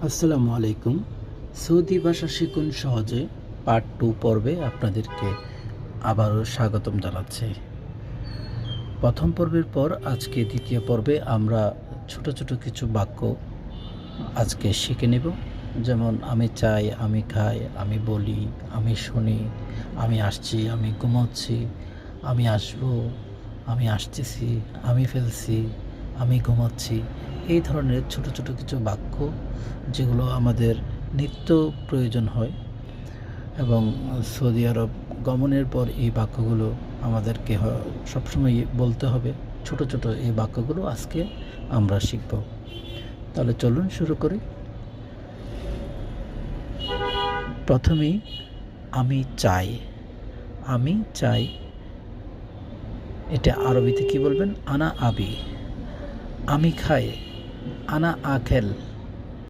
আসসালামু আলাইকুম। সৌদি ভাষা শিখুন সহজে পার্ট 2 পর্বে আপনাদেরকে আবারও স্বাগতম জানাচ্ছি। প্রথম পর্বের পর আজকে দ্বিতীয় পর্বে আমরা ছোট ছোট কিছু বাক্য আজকে শিখে নেব। যেমন আমি চাই, আমি খাই, আমি বলি, আমি শুনি, আমি আসছি, আমি ঘুমোচ্ছি, আমি আসবো, আমি আসতেছি, আমি ফেলছি, আমি ঘুমাচ্ছি। এই ধরনের ছোট ছোট কিছু বাক্য যেগুলো আমাদের নিত্য প্রয়োজন হয় এবং সৌদি আরব গমনের পর এই বাক্যগুলো আমাদেরকে সবসময় বলতে হবে। ছোট ছোট এই বাক্যগুলো আজকে আমরা শিখব। তাহলে চলুন শুরু করি। প্রথমেই আমি চাই। আমি চাই, এটা আরবিতে কি বলবেন? আনা আবি। আমি খাই, আনা আখেল।